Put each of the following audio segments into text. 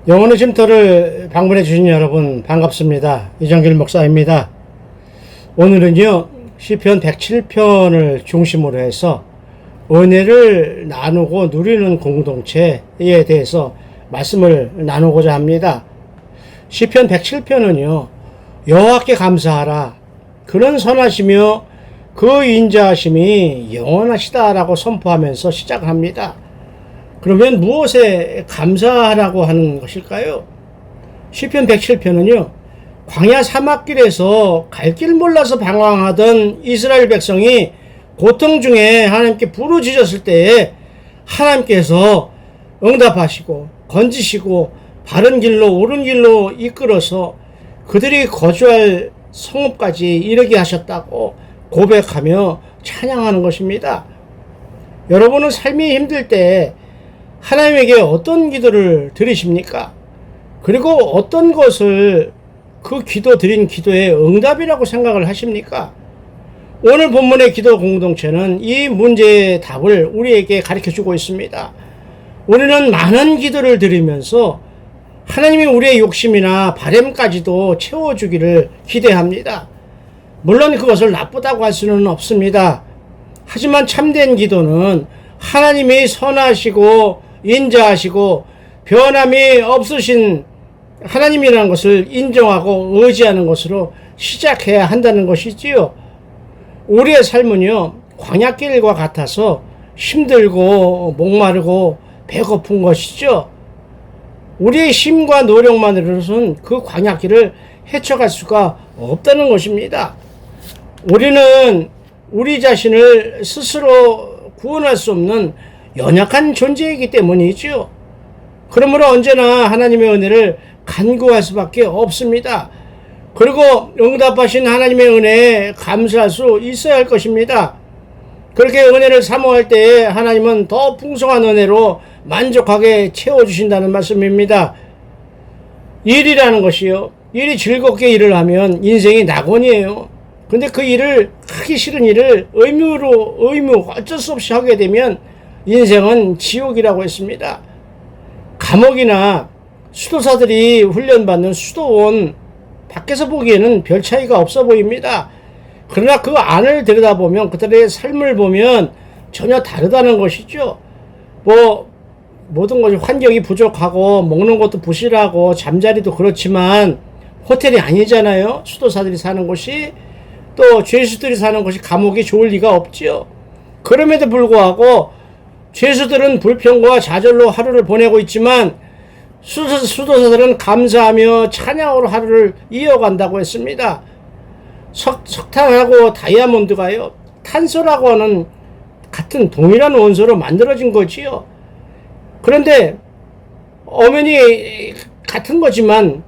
영혼의 쉼터를 방문해 주신 여러분 반갑습니다. 이정길 목사입니다. 오늘은요 시편 107편을 중심으로 해서 은혜를 나누고 누리는 공동체에 대해서 말씀을 나누고자 합니다. 시편 107편은요 여호와께 감사하라, 그는 선하시며 그 인자하심이 영원하시다라고 선포하면서 시작을 합니다. 그러면 무엇에 감사하라고 하는 것일까요? 시편 107편은요 광야 사막길에서 갈 길 몰라서 방황하던 이스라엘 백성이 고통 중에 하나님께 부르짖었을 때에 하나님께서 응답하시고 건지시고 바른 길로 옳은 길로 이끌어서 그들이 거주할 성읍까지 이르게 하셨다고 고백하며 찬양하는 것입니다. 여러분은 삶이 힘들 때 하나님에게 어떤 기도를 드리십니까? 그리고 어떤 것을 그 기도 드린 기도의 응답이라고 생각을 하십니까? 오늘 본문의 기도 공동체는 이 문제의 답을 우리에게 가르쳐주고 있습니다. 우리는 많은 기도를 드리면서 하나님이 우리의 욕심이나 바램까지도 채워주기를 기대합니다. 물론 그것을 나쁘다고 할 수는 없습니다. 하지만 참된 기도는 하나님이 선하시고 인자하시고 변함이 없으신 하나님이라는 것을 인정하고 의지하는 것으로 시작해야 한다는 것이지요. 우리의 삶은요 광야길과 같아서 힘들고 목마르고 배고픈 것이죠. 우리의 힘과 노력만으로는 그 광야길을 헤쳐갈 수가 없다는 것입니다. 우리는 우리 자신을 스스로 구원할 수 없는 연약한 존재이기 때문이죠. 그러므로 언제나 하나님의 은혜를 간구할 수밖에 없습니다. 그리고 응답하신 하나님의 은혜에 감사할 수 있어야 할 것입니다. 그렇게 은혜를 사모할 때에 하나님은 더 풍성한 은혜로 만족하게 채워주신다는 말씀입니다. 일이라는 것이요, 일이 즐겁게 일을 하면 인생이 낙원이에요. 근데 그 일을, 하기 싫은 일을 의무 어쩔 수 없이 하게 되면 인생은 지옥이라고 했습니다. 감옥이나 수도사들이 훈련받는 수도원 밖에서 보기에는 별 차이가 없어 보입니다. 그러나 그 안을 들여다보면 그들의 삶을 보면 전혀 다르다는 것이죠. 모든 것이 환경이 부족하고 먹는 것도 부실하고 잠자리도 그렇지만 호텔이 아니잖아요. 수도사들이 사는 곳이, 또 죄수들이 사는 곳이 감옥이 좋을 리가 없지요. 그럼에도 불구하고 죄수들은 불평과 좌절로 하루를 보내고 있지만 수도사들은 감사하며 찬양으로 하루를 이어간다고 했습니다. 석탄하고 다이아몬드가요 탄소라고 하는 같은 동일한 원소로 만들어진 거지요. 그런데 엄연히 같은 거지만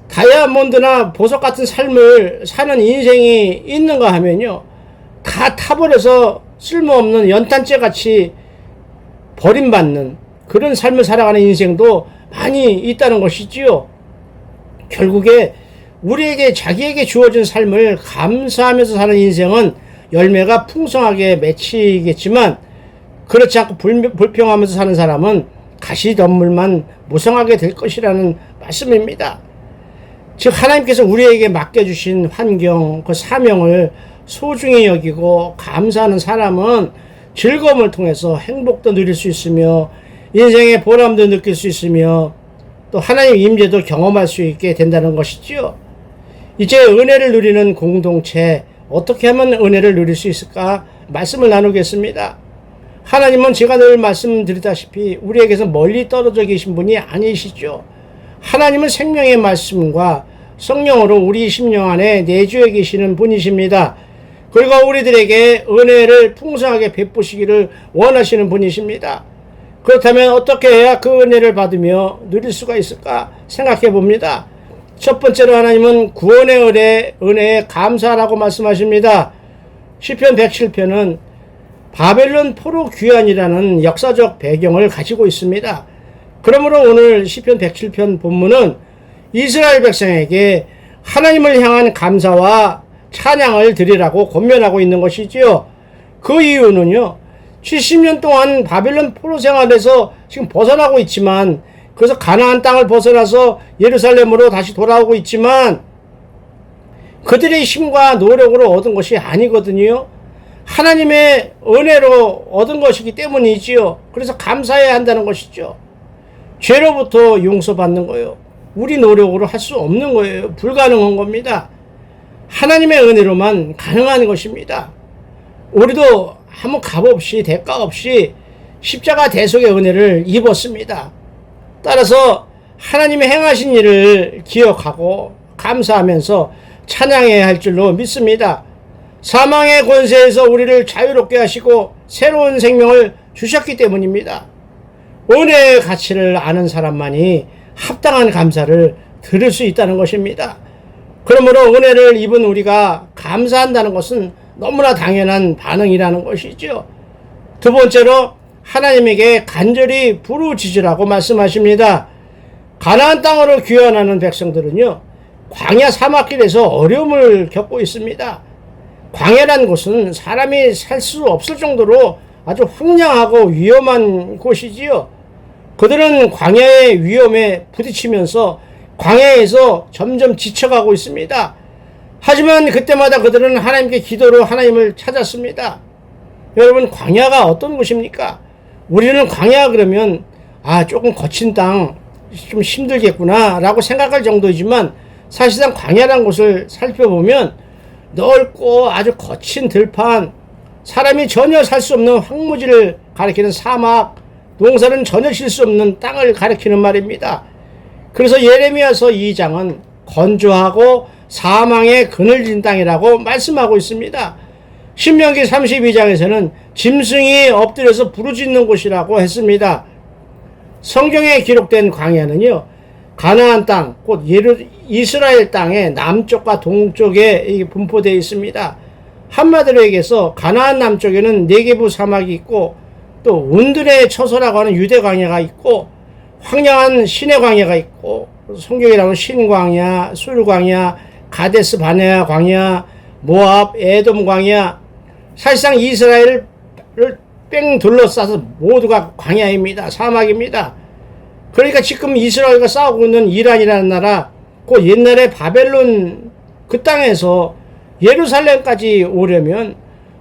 다이아몬드나 보석 같은 삶을 사는 인생이 있는가 하면요 다 타버려서 쓸모없는 연탄재 같이 버림받는 그런 삶을 살아가는 인생도 많이 있다는 것이지요. 결국에 우리에게 자기에게 주어진 삶을 감사하면서 사는 인생은 열매가 풍성하게 맺히겠지만 그렇지 않고 불평하면서 사는 사람은 가시덤불만 무성하게 될 것이라는 말씀입니다. 즉 하나님께서 우리에게 맡겨주신 환경, 그 사명을 소중히 여기고 감사하는 사람은 즐거움을 통해서 행복도 누릴 수 있으며 인생의 보람도 느낄 수 있으며 또 하나님 임재도 경험할 수 있게 된다는 것이지요. 이제 은혜를 누리는 공동체, 어떻게 하면 은혜를 누릴 수 있을까 말씀을 나누겠습니다. 하나님은 제가 늘 말씀드리다시피 우리에게서 멀리 떨어져 계신 분이 아니시죠. 하나님은 생명의 말씀과 성령으로 우리 심령 안에 내주해 계시는 분이십니다. 그리고 우리들에게 은혜를 풍성하게 베푸시기를 원하시는 분이십니다. 그렇다면 어떻게 해야 그 은혜를 받으며 누릴 수가 있을까 생각해 봅니다. 첫 번째로 하나님은 구원의 은혜에 감사하라고 말씀하십니다. 시편 107편은 바벨론 포로 귀환이라는 역사적 배경을 가지고 있습니다. 그러므로 오늘 시편 107편 본문은 이스라엘 백성에게 하나님을 향한 감사와 찬양을 드리라고 권면하고 있는 것이지요. 그 이유는요 70년 동안 바벨론 포로 생활에서 지금 벗어나고 있지만 그래서 가나안 땅을 벗어나서 예루살렘으로 다시 돌아오고 있지만 그들의 힘과 노력으로 얻은 것이 아니거든요. 하나님의 은혜로 얻은 것이기 때문이지요. 그래서 감사해야 한다는 것이죠. 죄로부터 용서받는 거예요. 우리 노력으로 할 수 없는 거예요. 불가능한 겁니다. 하나님의 은혜로만 가능한 것입니다. 우리도 아무 값 없이 대가 없이 십자가 대속의 은혜를 입었습니다. 따라서 하나님의 행하신 일을 기억하고 감사하면서 찬양해야 할 줄로 믿습니다. 사망의 권세에서 우리를 자유롭게 하시고 새로운 생명을 주셨기 때문입니다. 은혜의 가치를 아는 사람만이 합당한 감사를 들을 수 있다는 것입니다. 그러므로 은혜를 입은 우리가 감사한다는 것은 너무나 당연한 반응이라는 것이죠. 두 번째로 하나님에게 간절히 부르짖으라고 말씀하십니다. 가나안 땅으로 귀환하는 백성들은요, 광야 사막길에서 어려움을 겪고 있습니다. 광야란 곳은 사람이 살 수 없을 정도로 아주 황량하고 위험한 곳이지요. 그들은 광야의 위험에 부딪히면서 광야에서 점점 지쳐가고 있습니다. 하지만 그때마다 그들은 하나님께 기도로 하나님을 찾았습니다. 여러분, 광야가 어떤 곳입니까? 우리는 광야 그러면 조금 거친 땅, 좀 힘들겠구나 라고 생각할 정도이지만 사실상 광야란 곳을 살펴보면 넓고 아주 거친 들판, 사람이 전혀 살 수 없는 황무지를 가리키는 사막, 농사는 전혀 질 수 없는 땅을 가리키는 말입니다. 그래서 예레미야서 2장은 건조하고 사망에 그늘진 땅이라고 말씀하고 있습니다. 신명기 32장에서는 짐승이 엎드려서 부르짖는 곳이라고 했습니다. 성경에 기록된 광야는요, 가나안 땅, 곧 이스라엘 땅의 남쪽과 동쪽에 분포되어 있습니다. 한마디로 얘기해서 가나안 남쪽에는 네게부 사막이 있고 또 운들의 처소라고 하는 유대 광야가 있고 황량한 시내 광야가 있고 성경에 나오는 신광야, 술광야, 가데스 바네아 광야, 모압, 에돔 광야, 사실상 이스라엘을 뺑 둘러싸서 모두가 광야입니다. 사막입니다. 그러니까 지금 이스라엘과 싸우고 있는 이란이라는 나라, 그 옛날에 바벨론 그 땅에서 예루살렘까지 오려면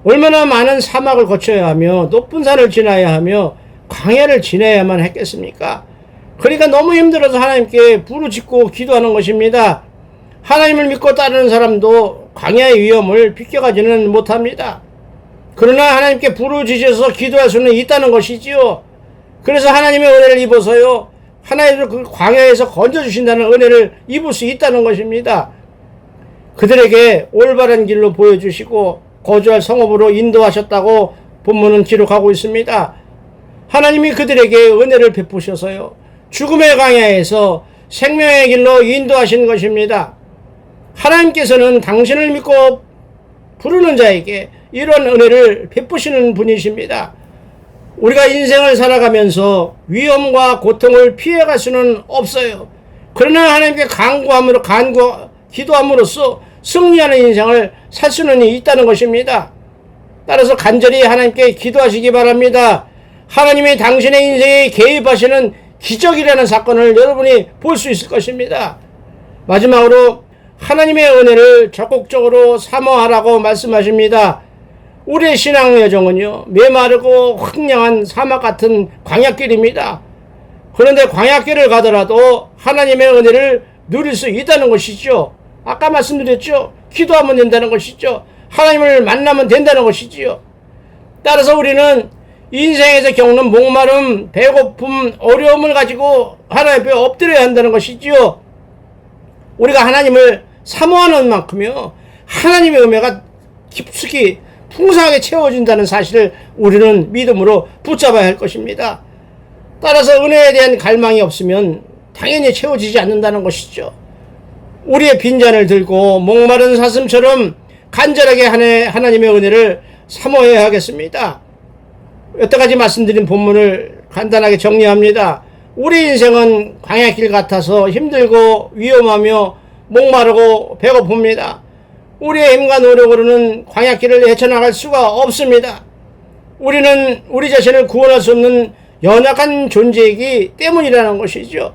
얼마나 많은 사막을 거쳐야 하며 높은 산을 지나야 하며 광야를 지나야만 했겠습니까? 그러니까 너무 힘들어서 하나님께 부르짖고 기도하는 것입니다. 하나님을 믿고 따르는 사람도 광야의 위험을 비껴가지는 못합니다. 그러나 하나님께 부르짖어서 기도할 수는 있다는 것이지요. 그래서 하나님의 은혜를 입어서요, 하나님을 그 광야에서 건져주신다는 은혜를 입을 수 있다는 것입니다. 그들에게 올바른 길로 보여주시고 거주할 성읍으로 인도하셨다고 본문은 기록하고 있습니다. 하나님이 그들에게 은혜를 베푸셔서요, 죽음의 광야에서 생명의 길로 인도하신 것입니다. 하나님께서는 당신을 믿고 부르는 자에게 이런 은혜를 베푸시는 분이십니다. 우리가 인생을 살아가면서 위험과 고통을 피해갈 수는 없어요. 그러나 하나님께 기도함으로써 승리하는 인생을 살 수는 있다는 것입니다. 따라서 간절히 하나님께 기도하시기 바랍니다. 하나님이 당신의 인생에 개입하시는 기적이라는 사건을 여러분이 볼 수 있을 것입니다. 마지막으로 하나님의 은혜를 적극적으로 사모하라고 말씀하십니다. 우리의 신앙 여정은요, 메마르고 황량한 사막 같은 광야길입니다. 그런데 광야길을 가더라도 하나님의 은혜를 누릴 수 있다는 것이죠. 아까 말씀드렸죠. 기도하면 된다는 것이죠. 하나님을 만나면 된다는 것이지요. 따라서 우리는 인생에서 겪는 목마름, 배고픔, 어려움을 가지고 하나님 앞에 엎드려야 한다는 것이지요. 우리가 하나님을 사모하는 만큼요, 하나님의 은혜가 깊숙이 풍성하게 채워진다는 사실을 우리는 믿음으로 붙잡아야 할 것입니다. 따라서 은혜에 대한 갈망이 없으면 당연히 채워지지 않는다는 것이죠. 우리의 빈잔을 들고 목마른 사슴처럼 간절하게 하나님의 은혜를 사모해야 하겠습니다. 여태까지 말씀드린 본문을 간단하게 정리합니다. 우리 인생은 광야길 같아서 힘들고 위험하며 목마르고 배고픕니다. 우리의 힘과 노력으로는 광야길을 헤쳐나갈 수가 없습니다. 우리는 우리 자신을 구원할 수 없는 연약한 존재이기 때문이라는 것이죠.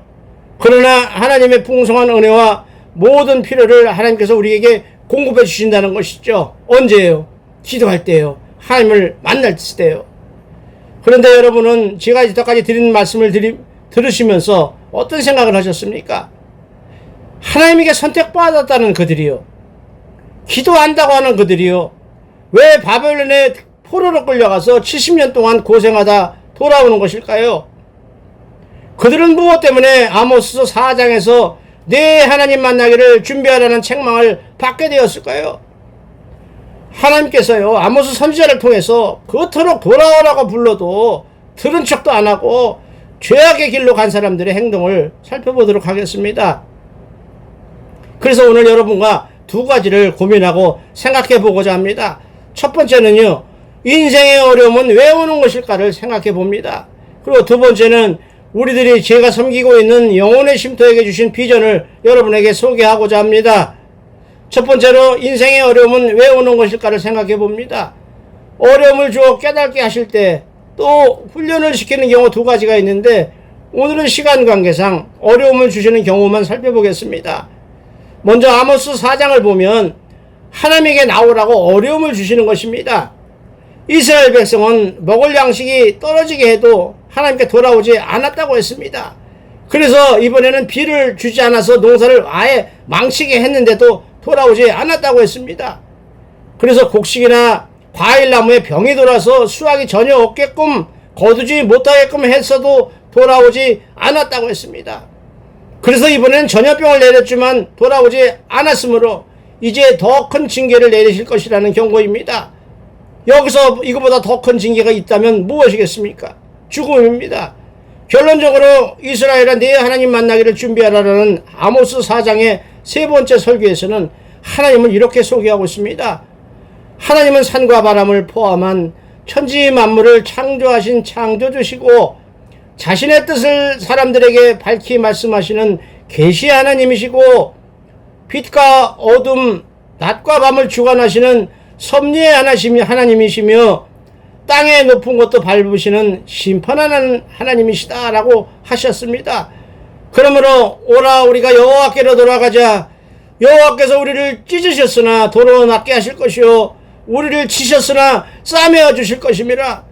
그러나 하나님의 풍성한 은혜와 모든 필요를 하나님께서 우리에게 공급해 주신다는 것이죠. 언제예요? 기도할 때요. 하나님을 만날 때요. 그런데 여러분은 제가 이때까지 드린 말씀을 들으시면서 어떤 생각을 하셨습니까? 하나님에게 선택받았다는 그들이요. 기도한다고 하는 그들이요. 왜 바벨론의 포로로 끌려가서 70년 동안 고생하다 돌아오는 것일까요? 그들은 무엇 때문에 아모스 4장에서 내 하나님 만나기를 준비하라는 책망을 받게 되었을까요? 하나님께서요, 아모스 선지자를 통해서 그토록 돌아오라고 불러도 들은 척도 안 하고 죄악의 길로 간 사람들의 행동을 살펴보도록 하겠습니다. 그래서 오늘 여러분과 두 가지를 고민하고 생각해 보고자 합니다. 첫 번째는요, 인생의 어려움은 왜 오는 것일까를 생각해 봅니다. 그리고 두 번째는 우리들이 제가 섬기고 있는 영혼의 쉼터에게 주신 비전을 여러분에게 소개하고자 합니다. 첫 번째로 인생의 어려움은 왜 오는 것일까를 생각해 봅니다. 어려움을 주어 깨닫게 하실 때 또 훈련을 시키는 경우 두 가지가 있는데 오늘은 시간 관계상 어려움을 주시는 경우만 살펴보겠습니다. 먼저 아모스 4장을 보면 하나님에게 나오라고 어려움을 주시는 것입니다. 이스라엘 백성은 먹을 양식이 떨어지게 해도 하나님께 돌아오지 않았다고 했습니다. 그래서 이번에는 비를 주지 않아서 농사를 아예 망치게 했는데도 돌아오지 않았다고 했습니다. 그래서 곡식이나 과일나무에 병이 돌아서 수확이 전혀 없게끔 거두지 못하게끔 했어도 돌아오지 않았다고 했습니다. 그래서 이번에는 전염병을 내렸지만 돌아오지 않았으므로 이제 더 큰 징계를 내리실 것이라는 경고입니다. 여기서 이거보다 더 큰 징계가 있다면 무엇이겠습니까? 죽음입니다. 결론적으로 이스라엘아 네 하나님 만나기를 준비하라라는 아모스 4장의 세 번째 설교에서는 하나님을 이렇게 소개하고 있습니다. 하나님은 산과 바람을 포함한 천지 만물을 창조하신 창조주시고 자신의 뜻을 사람들에게 밝히 말씀하시는 계시 하나님이시고 빛과 어둠, 낮과 밤을 주관하시는 섭리의 하나님이시며 땅의 높은 것도 밟으시는 심판하는 하나님이시다 라고 하셨습니다. 그러므로 오라 우리가 여호와께로 돌아가자. 여호와께서 우리를 찢으셨으나 도로 낫게 하실 것이요 우리를 치셨으나 싸매어 주실 것임이라.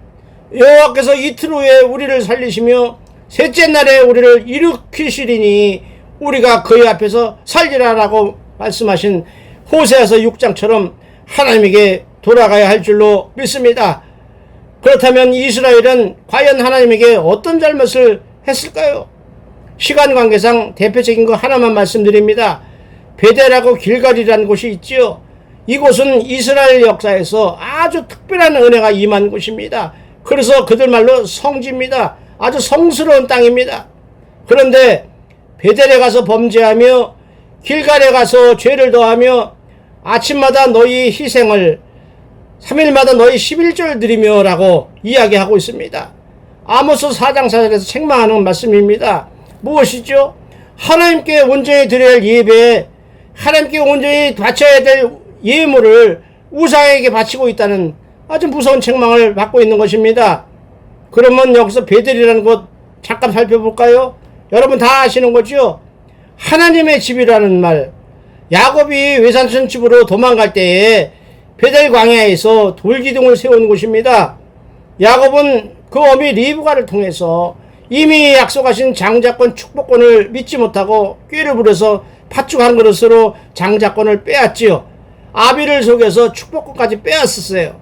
여호와께서 이틀 후에 우리를 살리시며 셋째 날에 우리를 일으키시리니 우리가 그의 앞에서 살리라라고 말씀하신 호세아서 6장처럼 하나님에게 돌아가야 할 줄로 믿습니다. 그렇다면 이스라엘은 과연 하나님에게 어떤 잘못을 했을까요? 시간 관계상 대표적인 거 하나만 말씀드립니다. 베델하고 길갈이라는 곳이 있지요. 이곳은 이스라엘 역사에서 아주 특별한 은혜가 임한 곳입니다. 그래서 그들 말로 성지입니다. 아주 성스러운 땅입니다. 그런데 베델에 가서 범죄하며 길갈에 가서 죄를 더하며 아침마다 너희 희생을 3일마다 너희 11조를 드리며 라고 이야기하고 있습니다. 아모스 4장 4절에서 책망하는 말씀입니다. 무엇이죠? 하나님께 온전히 드려야 할 예배에 하나님께 온전히 바쳐야 될 예물을 우상에게 바치고 있다는 아주 무서운 책망을 받고 있는 것입니다. 그러면 여기서 베델이라는 곳 잠깐 살펴볼까요? 여러분 다 아시는 거죠? 하나님의 집이라는 말, 야곱이 외삼촌 집으로 도망갈 때에 베델 광야에서 돌기둥을 세운 곳입니다. 야곱은 그 어미 리브가를 통해서 이미 약속하신 장자권 축복권을 믿지 못하고 꾀를 부려서 팥죽 한 그릇으로 장자권을 빼앗지요. 아비를 속여서 축복권까지 빼앗았어요.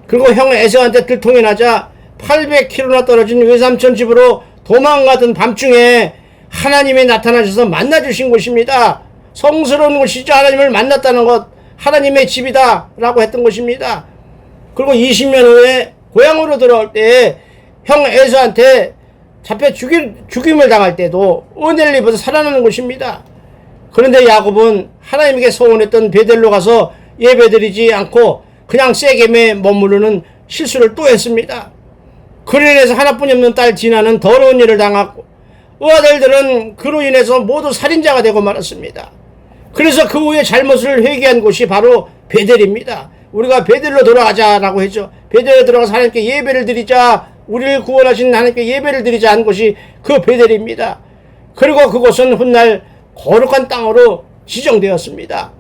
그리고 형 에서한테 들통이 나자 800km나 떨어진 외삼촌 집으로 도망가던 밤중에 하나님이 나타나셔서 만나주신 곳입니다. 성스러운 곳이죠. 하나님을 만났다는 것, 하나님의 집이다 라고 했던 것입니다. 그리고 20년 후에 고향으로 돌아올 때 형 에서한테 잡혀 죽임을 당할 때도 은혜를 입어서 살아나는 곳입니다. 그런데 야곱은 하나님에게 소원했던 베델로 가서 예배드리지 않고 그냥 세겜에 머무르는 실수를 또 했습니다. 그로 인해서 하나뿐이 없는 딸 디나는 더러운 일을 당하고 아들들은 그로 인해서 모두 살인자가 되고 말았습니다. 그래서 그 후에 잘못을 회개한 곳이 바로 베델입니다. 우리가 베델로 돌아가자라고 했죠. 베델에 들어가서 하나님께 예배를 드리자 우리를 구원하신 하나님께 예배를 드리자 한 곳이 그 베델입니다. 그리고 그곳은 훗날 거룩한 땅으로 지정되었습니다.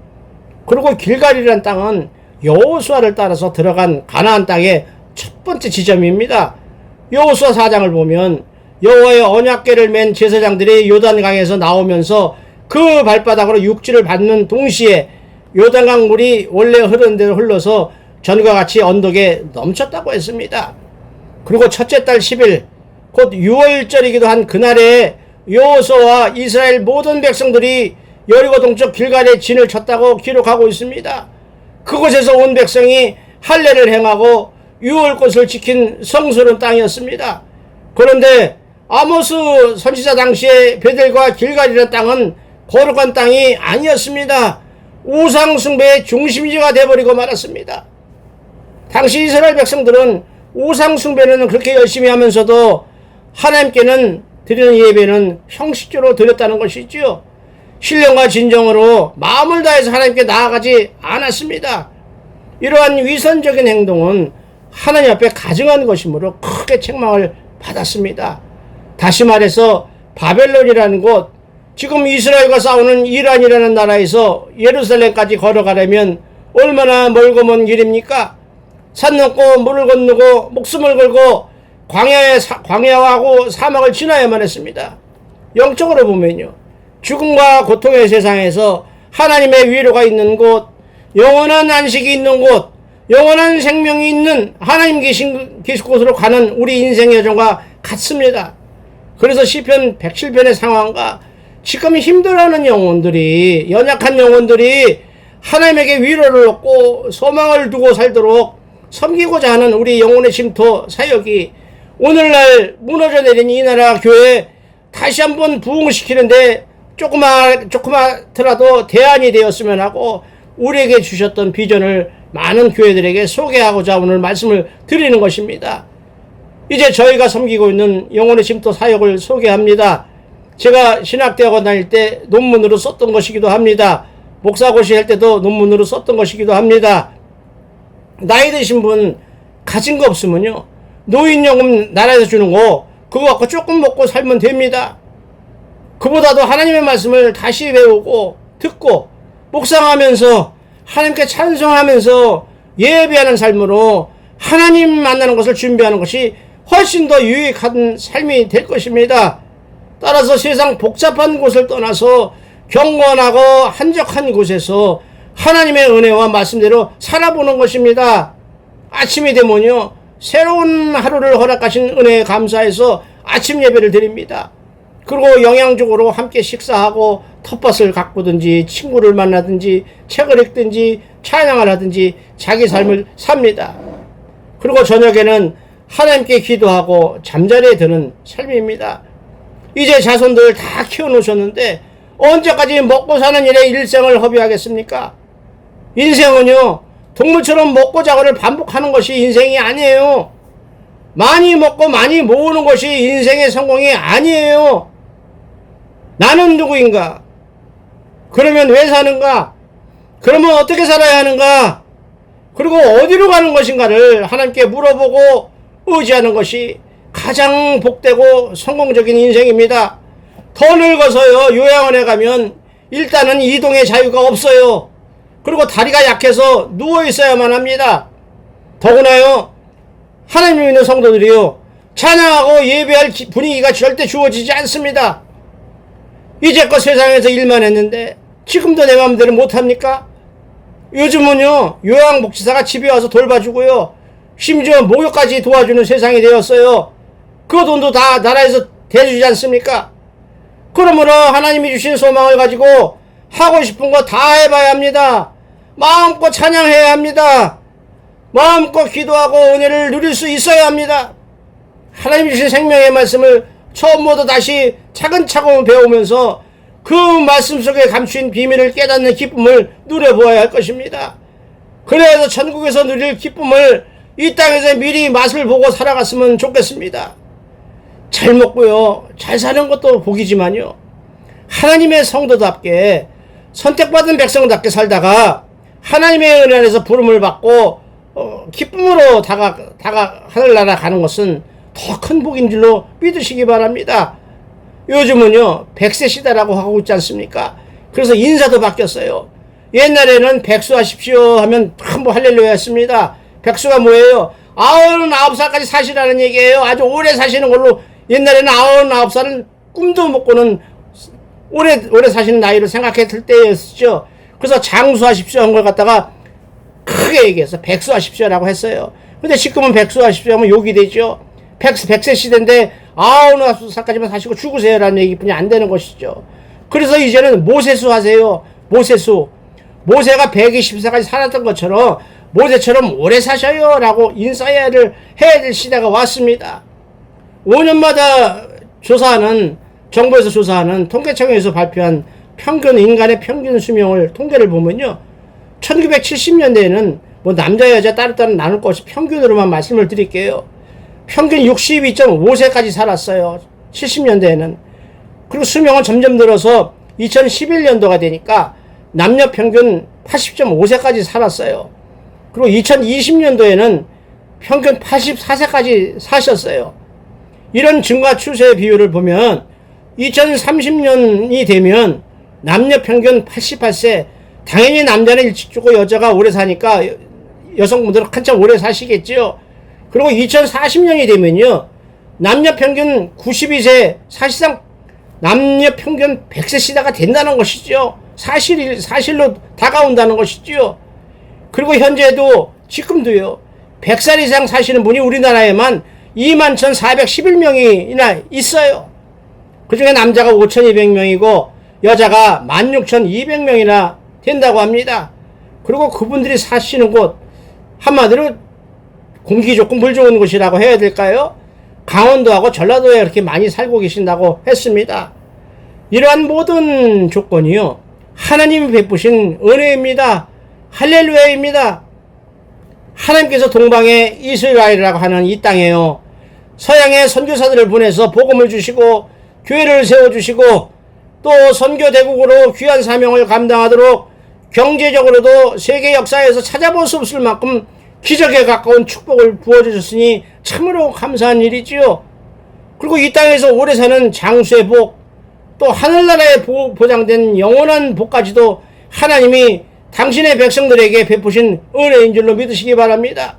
그리고 길갈이라는 땅은 여호수아를 따라서 들어간 가나안 땅의 첫 번째 지점입니다. 여호수아 4장을 보면 여호와의 언약궤를 맨 제사장들이 요단강에서 나오면서 그 발바닥으로 육지를 밟는 동시에 요단강 물이 원래 흐르는 대로 흘러서 전과 같이 언덕에 넘쳤다고 했습니다. 그리고 첫째 달 10일 곧 6월절이기도 한 그날에 여호수아와 이스라엘 모든 백성들이 여리고 동쪽 길갈에 진을 쳤다고 기록하고 있습니다. 그곳에서 온 백성이 할례를 행하고 유월꽃을 지킨 성스러운 땅이었습니다. 그런데 아모스 선지자 당시에 베델과 길갈이라는 땅은 거룩한 땅이 아니었습니다. 우상 숭배의 중심지가 되어버리고 말았습니다. 당시 이스라엘 백성들은 우상 숭배는 그렇게 열심히 하면서도 하나님께는 드리는 예배는 형식적으로 드렸다는 것이지요. 신령과 진정으로 마음을 다해서 하나님께 나아가지 않았습니다. 이러한 위선적인 행동은 하나님 앞에 가증한 것이므로 크게 책망을 받았습니다. 다시 말해서 바벨론이라는 곳, 지금 이스라엘과 싸우는 이란이라는 나라에서 예루살렘까지 걸어가려면 얼마나 멀고 먼 길입니까? 산 넘고 물을 건너고 목숨을 걸고 광야하고 사막을 지나야만 했습니다. 영적으로 보면요, 죽음과 고통의 세상에서 하나님의 위로가 있는 곳, 영원한 안식이 있는 곳, 영원한 생명이 있는 하나님 계신 곳으로 가는 우리 인생의 여정과 같습니다. 그래서 시편 107편의 상황과 지금 힘들어하는 영혼들이, 연약한 영혼들이 하나님에게 위로를 얻고 소망을 두고 살도록 섬기고자 하는 우리 영혼의 쉼터 사역이 오늘날 무너져 내린 이 나라 교회 다시 한번 부흥시키는데 조그맣더라도 대안이 되었으면 하고 우리에게 주셨던 비전을 많은 교회들에게 소개하고자 오늘 말씀을 드리는 것입니다. 이제 저희가 섬기고 있는 영혼의 쉼터 사역을 소개합니다. 제가 신학대학원 다닐 때 논문으로 썼던 것이기도 합니다. 목사고시 할 때도 논문으로 썼던 것이기도 합니다. 나이 드신 분 가진 거 없으면요, 노인연금 나라에서 주는 거 그거 갖고 조금 먹고 살면 됩니다. 그보다도 하나님의 말씀을 다시 배우고 듣고 묵상하면서 하나님께 찬송하면서 예배하는 삶으로 하나님 만나는 것을 준비하는 것이 훨씬 더 유익한 삶이 될 것입니다. 따라서 세상 복잡한 곳을 떠나서 경건하고 한적한 곳에서 하나님의 은혜와 말씀대로 살아보는 것입니다. 아침이 되면요, 새로운 하루를 허락하신 은혜에 감사해서 아침 예배를 드립니다. 그리고 영양적으로 함께 식사하고 텃밭을 가꾸든지 친구를 만나든지 책을 읽든지 찬양을 하든지 자기 삶을 삽니다. 그리고 저녁에는 하나님께 기도하고 잠자리에 드는 삶입니다. 이제 자손들 다 키워놓으셨는데 언제까지 먹고 사는 일에 일생을 허비하겠습니까? 인생은요, 동물처럼 먹고 자고를 반복하는 것이 인생이 아니에요. 많이 먹고 많이 모으는 것이 인생의 성공이 아니에요. 나는 누구인가? 그러면 왜 사는가? 그러면 어떻게 살아야 하는가? 그리고 어디로 가는 것인가를 하나님께 물어보고 의지하는 것이 가장 복되고 성공적인 인생입니다. 더 늙어서요, 요양원에 가면 일단은 이동의 자유가 없어요. 그리고 다리가 약해서 누워있어야만 합니다. 더구나요, 하나님 믿는 성도들이요, 찬양하고 예배할 분위기가 절대 주어지지 않습니다. 이제껏 세상에서 일만 했는데 지금도 내 마음대로 못합니까? 요즘은요, 요양복지사가 집에 와서 돌봐주고요, 심지어 목욕까지 도와주는 세상이 되었어요. 그 돈도 다 나라에서 대주지 않습니까? 그러므로 하나님이 주신 소망을 가지고 하고 싶은 거 다 해봐야 합니다. 마음껏 찬양해야 합니다. 마음껏 기도하고 은혜를 누릴 수 있어야 합니다. 하나님 주신 생명의 말씀을 처음부터 다시 차근차근 배우면서 그 말씀 속에 감추인 비밀을 깨닫는 기쁨을 누려보아야 할 것입니다. 그래서 천국에서 누릴 기쁨을 이 땅에서 미리 맛을 보고 살아갔으면 좋겠습니다. 잘 먹고요, 잘 사는 것도 복이지만요, 하나님의 성도답게 선택받은 백성답게 살다가 하나님의 은혜 안에서 부름을 받고 기쁨으로 하늘나라 가는 것은 더 큰 복인 줄로 믿으시기 바랍니다. 요즘은요 100세 시대라고 하고 있지 않습니까? 그래서 인사도 바뀌었어요. 옛날에는 백수하십시오 하면 전부 할렐루야였습니다. 백수가 뭐예요? 99살까지 사시라는 얘기예요. 아주 오래 사시는 걸로. 옛날에는 99살은 꿈도 못 꾸는 오래 사시는 나이를 생각했을 때였죠. 그래서 장수하십시오 한 걸 갖다가 크게 얘기해서 백수하십시오라고 했어요. 근데 지금은 백수하십시오 하면 욕이 되죠. 100세 시대인데 99살까지만 사시고 죽으세요라는 얘기뿐이 안 되는 것이죠. 그래서 이제는 모세수 하세요. 모세수. 모세가 120세까지 살았던 것처럼 모세처럼 오래 사셔요 라고 인사해야 될 시대가 왔습니다. 5년마다 조사하는, 정부에서 조사하는 통계청에서 발표한 인간의 평균 수명을 통계를 보면요 1970년대에는 뭐 남자 여자 따로따로 나눌 것 없이 평균으로만 말씀을 드릴게요. 평균 62.5세까지 살았어요. 70년대에는. 그리고 수명은 점점 늘어서 2011년도가 되니까 남녀 평균 80.5세까지 살았어요. 그리고 2020년도에는 평균 84세까지 사셨어요. 이런 증가 추세 비율을 보면 2030년이 되면 남녀 평균 88세, 당연히 남자는 일찍 죽고 여자가 오래 사니까 여성분들은 한참 오래 사시겠죠. 그리고 2040년이 되면요 남녀 평균 92세, 사실상 남녀 평균 100세 시대가 된다는 것이죠. 사실로 다가온다는 것이죠. 그리고 현재도 지금도요 100살 이상 사시는 분이 우리나라에만 21,411명이나 있어요. 그 중에 남자가 5,200명이고 여자가 16,200명이나 된다고 합니다. 그리고 그분들이 사시는 곳, 한마디로 공기 좋고 물 좋은 곳이라고 해야 될까요? 강원도하고 전라도에 이렇게 많이 살고 계신다고 했습니다. 이러한 모든 조건이요 하나님이 베푸신 은혜입니다. 할렐루야입니다. 하나님께서 동방의 이스라엘이라고 하는 이 땅에요 서양의 선교사들을 보내서 복음을 주시고 교회를 세워주시고 또 선교대국으로 귀한 사명을 감당하도록 경제적으로도 세계 역사에서 찾아볼 수 없을 만큼 기적에 가까운 축복을 부어주셨으니 참으로 감사한 일이지요. 그리고 이 땅에서 오래 사는 장수의 복, 또 하늘나라에 보장된 영원한 복까지도 하나님이 당신의 백성들에게 베푸신 은혜인 줄로 믿으시기 바랍니다.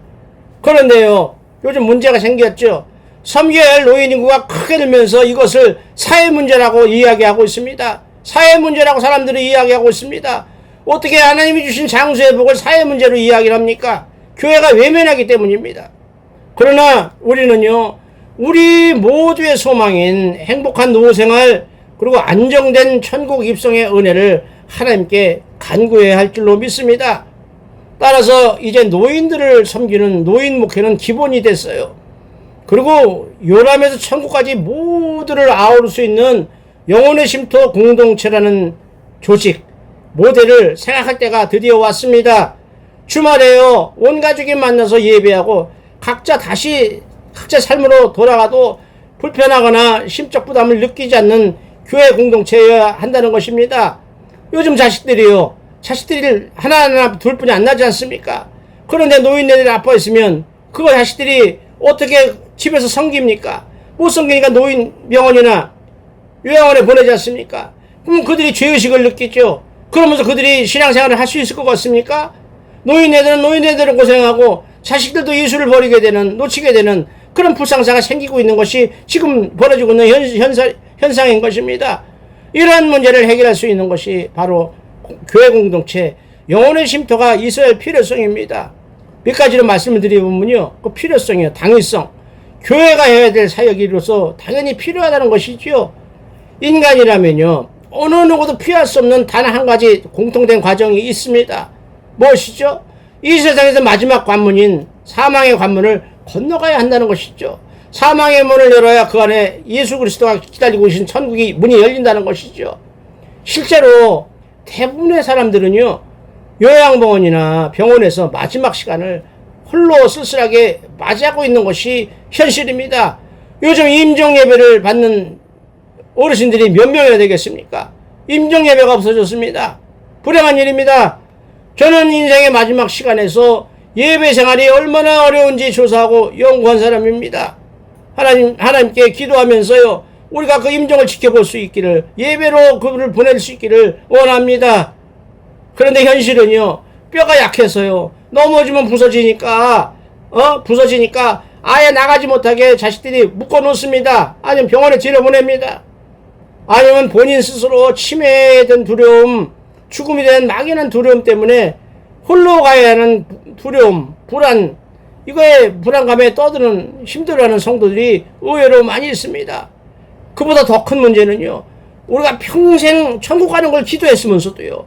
그런데요 요즘 문제가 생겼죠. 섬겨야 할 노인 인구가 크게 늘면서 이것을 사회 문제라고 이야기하고 있습니다. 사회 문제라고 사람들이 이야기하고 있습니다. 어떻게 하나님이 주신 장수의 복을 사회 문제로 이야기를 합니까? 교회가 외면하기 때문입니다. 그러나 우리는요 우리 모두의 소망인 행복한 노후생활 그리고 안정된 천국 입성의 은혜를 하나님께 간구해야 할 줄로 믿습니다. 따라서 이제 노인들을 섬기는 노인 목회는 기본이 됐어요. 그리고 요람에서 천국까지 모두를 아우를 수 있는 영혼의 쉼터 공동체라는 조직 모델을 생각할 때가 드디어 왔습니다. 주말에요 온 가족이 만나서 예배하고 각자 삶으로 돌아가도 불편하거나 심적 부담을 느끼지 않는 교회 공동체여야 한다는 것입니다. 요즘 자식들이 하나하나 둘 뿐이 안 나지 않습니까? 그런데 노인네들이 아파했으면 그 자식들이 어떻게 집에서 섬깁니까? 못 섬기니까 노인 병원이나 요양원에 보내지 않습니까? 그럼 그들이 죄의식을 느끼죠. 그러면서 그들이 신앙생활을 할 수 있을 것 같습니까? 노인네들은 고생하고 자식들도 예수를 버리게 되는, 놓치게 되는 그런 불상사가 생기고 있는 것이 지금 벌어지고 있는 현상인 것입니다. 이러한 문제를 해결할 수 있는 것이 바로 교회 공동체, 영혼의 쉼터가 있어야 할 필요성입니다. 몇 가지로 말씀을 드리면요. 그 필요성이요. 당위성. 교회가 해야 될 사역이로서 당연히 필요하다는 것이지요. 인간이라면요. 어느 누구도 피할 수 없는 단 한 가지 공통된 과정이 있습니다. 무엇이죠? 이 세상에서 마지막 관문인 사망의 관문을 건너가야 한다는 것이죠. 사망의 문을 열어야 그 안에 예수 그리스도가 기다리고 계신 천국이 문이 열린다는 것이죠. 실제로 대부분의 사람들은요. 요양병원이나 병원에서 마지막 시간을 홀로 쓸쓸하게 맞이하고 있는 것이 현실입니다. 요즘 임종예배를 받는 어르신들이 몇 명이나 되겠습니까? 임종예배가 없어졌습니다. 불행한 일입니다. 저는 인생의 마지막 시간에서 예배 생활이 얼마나 어려운지 조사하고 연구한 사람입니다. 하나님께 기도하면서요, 우리가 그 임종을 지켜볼 수 있기를, 예배로 그분을 보낼 수 있기를 원합니다. 그런데 현실은요, 뼈가 약해서요, 넘어지면 부서지니까 아예 나가지 못하게 자식들이 묶어 놓습니다. 아니면 병원에 들여보냅니다. 아니면 본인 스스로 치매에 대한 두려움, 죽음에 대한 막연한 두려움 때문에 홀로 가야 하는 두려움, 불안, 이거에 불안감에 떠드는 힘들어하는 성도들이 의외로 많이 있습니다. 그보다 더 큰 문제는요, 우리가 평생 천국 가는 걸 기도했으면서도요,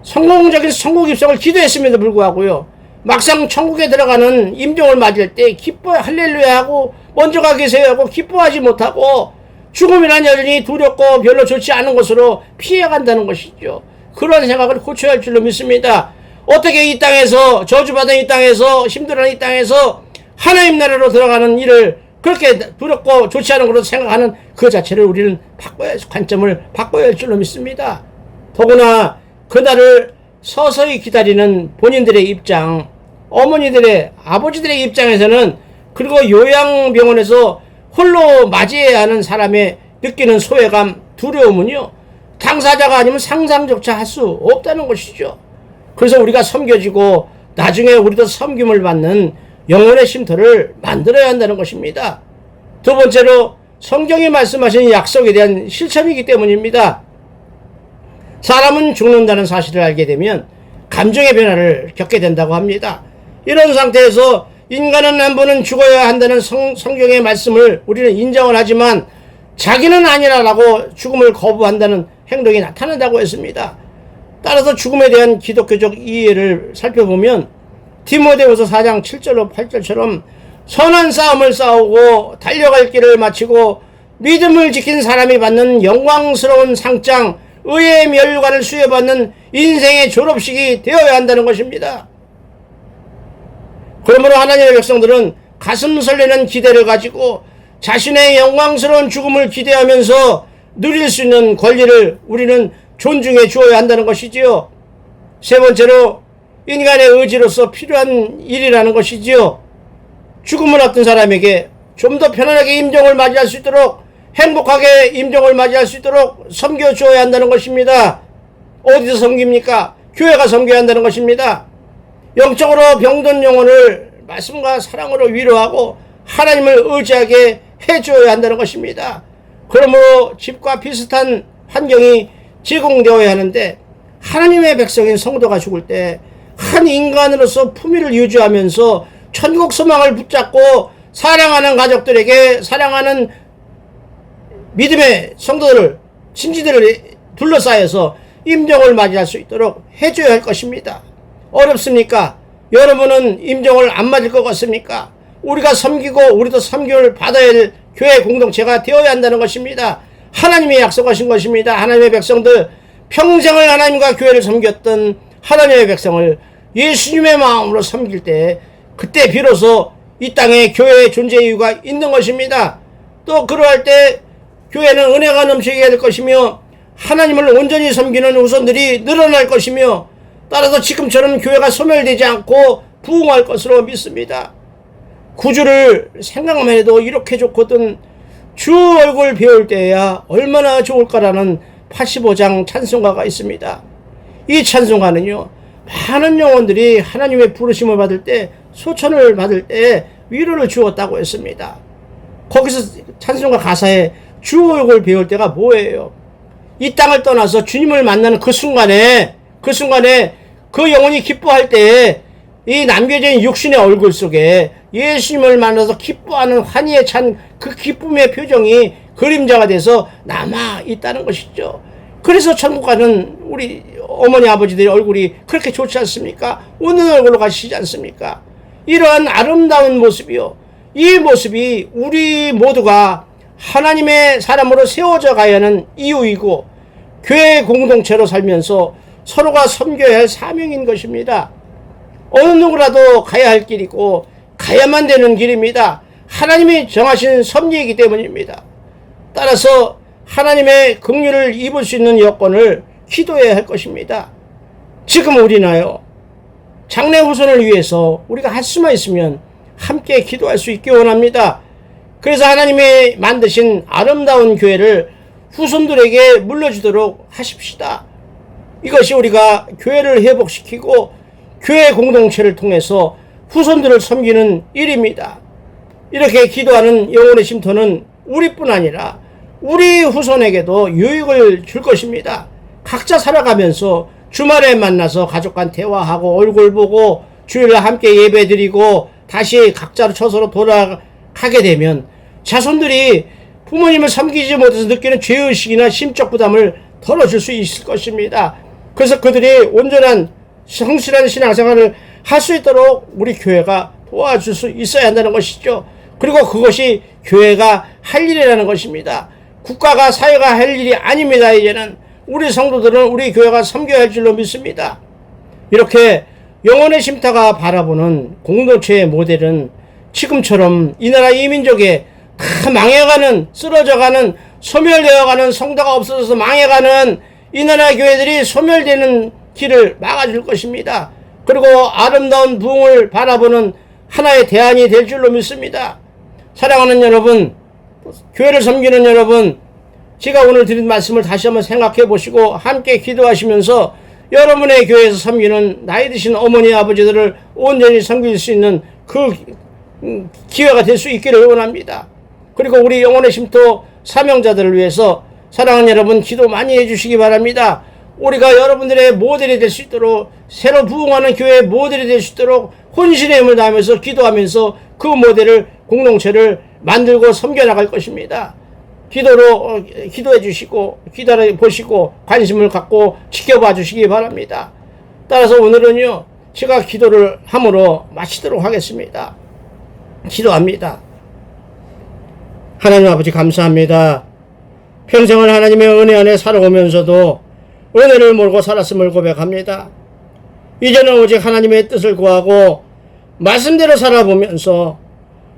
성공적인 천국 입성을 기도했음에도 불구하고요, 막상 천국에 들어가는 임종을 맞을 때 기뻐 할렐루야 하고 먼저 가 계세요 하고 기뻐하지 못하고 죽음이란 여전히 두렵고 별로 좋지 않은 것으로 피해간다는 것이죠. 그런 생각을 고쳐야 할 줄로 믿습니다. 어떻게 이 땅에서, 저주받은 이 땅에서, 힘들어하는 이 땅에서 하나님 나라로 들어가는 일을 그렇게 두렵고 좋지 않은 것으로 생각하는 그 자체를 우리는 관점을 바꿔야 할 줄로 믿습니다. 더구나 그날을 서서히 기다리는 본인들의 입장, 어머니들의, 아버지들의 입장에서는, 그리고 요양병원에서 홀로 맞이해야 하는 사람의 느끼는 소외감, 두려움은요, 당사자가 아니면 상상조차 할 수 없다는 것이죠. 그래서 우리가 섬겨지고 나중에 우리도 섬김을 받는 영혼의 쉼터를 만들어야 한다는 것입니다. 두 번째로 성경이 말씀하신 약속에 대한 실천이기 때문입니다. 사람은 죽는다는 사실을 알게 되면 감정의 변화를 겪게 된다고 합니다. 이런 상태에서 인간은 한 번은 죽어야 한다는 성경의 말씀을 우리는 인정을 하지만 자기는 아니라라고 죽음을 거부한다는 행동이 나타난다고 했습니다. 따라서 죽음에 대한 기독교적 이해를 살펴보면 디모데후서 4장 7절로 8절처럼 선한 싸움을 싸우고 달려갈 길을 마치고 믿음을 지킨 사람이 받는 영광스러운 상장, 의의 멸관을 수여받는 인생의 졸업식이 되어야 한다는 것입니다. 그러므로 하나님의 백성들은 가슴 설레는 기대를 가지고 자신의 영광스러운 죽음을 기대하면서 누릴 수 있는 권리를 우리는 존중해 주어야 한다는 것이지요. 세 번째로 인간의 의지로서 필요한 일이라는 것이지요. 죽음을 앞둔 사람에게 좀 더 편안하게 임종을 맞이할 수 있도록, 행복하게 임종을 맞이할 수 있도록 섬겨 주어야 한다는 것입니다. 어디서 섬깁니까? 교회가 섬겨야 한다는 것입니다. 영적으로 병든 영혼을 말씀과 사랑으로 위로하고 하나님을 의지하게 해주어야 한다는 것입니다. 그러므로 집과 비슷한 환경이 제공되어야 하는데, 하나님의 백성인 성도가 죽을 때 한 인간으로서 품위를 유지하면서 천국 소망을 붙잡고 사랑하는 가족들에게, 사랑하는 믿음의 성도들을, 신지들을 둘러싸여서 임종을 맞이할 수 있도록 해줘야 할 것입니다. 어렵습니까? 여러분은 임종을 안 맞을 것 같습니까? 우리가 섬기고 우리도 섬김을 받아야 할 교회 공동체가 되어야 한다는 것입니다. 하나님이 약속하신 것입니다. 하나님의 백성들, 평생을 하나님과 교회를 섬겼던 하나님의 백성을 예수님의 마음으로 섬길 때, 그때 비로소 이 땅에 교회의 존재 이유가 있는 것입니다. 또 그러할 때 교회는 은혜가 넘치게 될 것이며 하나님을 온전히 섬기는 후손들이 늘어날 것이며, 따라서 지금처럼 교회가 소멸되지 않고 부흥할 것으로 믿습니다. 구주를 생각만 해도 이렇게 좋거든 주 얼굴 배울 때야 얼마나 좋을까라는 85장 찬송가가 있습니다. 이 찬송가는요, 많은 영혼들이 하나님의 부르심을 받을 때, 소천을 받을 때 위로를 주었다고 했습니다. 거기서 찬송가 가사에 주 얼굴 배울 때가 뭐예요? 이 땅을 떠나서 주님을 만나는 그 순간에 그 영혼이 기뻐할 때 이 남겨진 육신의 얼굴 속에 예수님을 만나서 기뻐하는 환희에 찬 그 기쁨의 표정이 그림자가 돼서 남아 있다는 것이죠. 그래서 천국 가는 우리 어머니 아버지들의 얼굴이 그렇게 좋지 않습니까? 웃는 얼굴로 가시지 않습니까? 이러한 아름다운 모습이요, 이 모습이 우리 모두가 하나님의 사람으로 세워져 가야 하는 이유이고, 교회 공동체로 살면서 서로가 섬겨야 할 사명인 것입니다. 어느 누구라도 가야 할 길이고 가야만 되는 길입니다. 하나님이 정하신 섭리이기 때문입니다. 따라서 하나님의 긍휼을 입을 수 있는 여건을 기도해야 할 것입니다. 지금 우리나요, 장래 후손을 위해서 우리가 할 수만 있으면 함께 기도할 수 있기 원합니다. 그래서 하나님이 만드신 아름다운 교회를 후손들에게 물려주도록 하십시다. 이것이 우리가 교회를 회복시키고 교회 공동체를 통해서 후손들을 섬기는 일입니다. 이렇게 기도하는 영혼의 쉼터는 우리뿐 아니라 우리 후손에게도 유익을 줄 것입니다. 각자 살아가면서 주말에 만나서 가족과 대화하고 얼굴 보고 주일날 함께 예배드리고 다시 각자로 처소로 돌아가게 되면 자손들이 부모님을 섬기지 못해서 느끼는 죄의식이나 심적 부담을 덜어줄 수 있을 것입니다. 그래서 그들이 온전한 성실한 신앙생활을 할 수 있도록 우리 교회가 도와줄 수 있어야 한다는 것이죠. 그리고 그것이 교회가 할 일이라는 것입니다. 국가가 사회가 할 일이 아닙니다. 이제는 우리 성도들은 우리 교회가 섬겨야 할 줄로 믿습니다. 이렇게 영혼의 쉼터가 바라보는 공동체의 모델은 지금처럼 이 나라 이 민족에 다 망해가는, 쓰러져가는, 소멸되어가는, 성도가 없어져서 망해가는 이 나라 교회들이 소멸되는 길을 막아줄 것입니다. 그리고 아름다운 부흥을 바라보는 하나의 대안이 될 줄로 믿습니다. 사랑하는 여러분, 교회를 섬기는 여러분, 제가 오늘 드린 말씀을 다시 한번 생각해 보시고 함께 기도하시면서 여러분의 교회에서 섬기는 나이 드신 어머니 아버지들을 온전히 섬길 수 있는 그 기회가 될 수 있기를 원합니다. 그리고 우리 영혼의 쉼터 사명자들을 위해서 사랑하는 여러분 기도 많이 해주시기 바랍니다. 우리가 여러분들의 모델이 될 수 있도록 새로 부흥하는 교회의 모델이 될 수 있도록 혼신의 힘을 다하면서 기도하면서 그 모델을 공동체를 만들고 섬겨나갈 것입니다. 기도로 기도해 주시고 기다려 보시고 관심을 갖고 지켜봐 주시기 바랍니다. 따라서 오늘은요 제가 기도를 함으로 마치도록 하겠습니다. 기도합니다. 하나님 아버지 감사합니다. 평생을 하나님의 은혜 안에 살아오면서도 은혜를 모르고 살았음을 고백합니다. 이제는 오직 하나님의 뜻을 구하고 말씀대로 살아보면서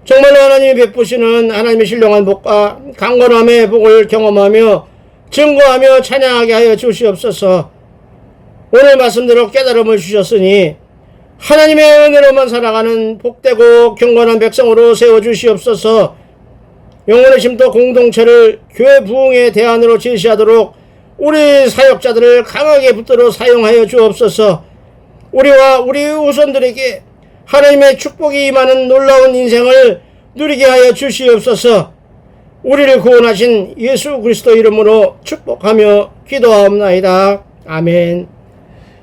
정말로 하나님이 베푸시는 하나님의 신령한 복과 강건함의 복을 경험하며 증거하며 찬양하게 하여 주시옵소서. 오늘 말씀대로 깨달음을 주셨으니 하나님의 은혜로만 살아가는 복되고 경건한 백성으로 세워주시옵소서. 영혼의 쉼터 공동체를 교회 부흥의 대안으로 제시하도록 우리 사역자들을 강하게 붙들어 사용하여 주옵소서. 우리와 우리 후손들에게 하나님의 축복이 임하는 놀라운 인생을 누리게 하여 주시옵소서. 우리를 구원하신 예수 그리스도 이름으로 축복하며 기도하옵나이다. 아멘.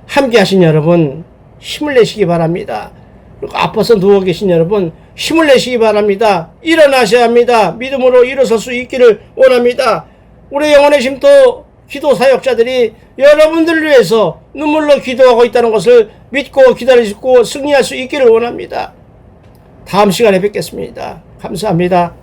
함께 하신 여러분 힘을 내시기 바랍니다. 그리고 아파서 누워 계신 여러분 힘을 내시기 바랍니다. 일어나셔야 합니다. 믿음으로 일어설 수 있기를 원합니다. 우리 영혼의 쉼터 기도 사역자들이 여러분들을 위해서 눈물로 기도하고 있다는 것을 믿고 기다리시고 승리할 수 있기를 원합니다. 다음 시간에 뵙겠습니다. 감사합니다.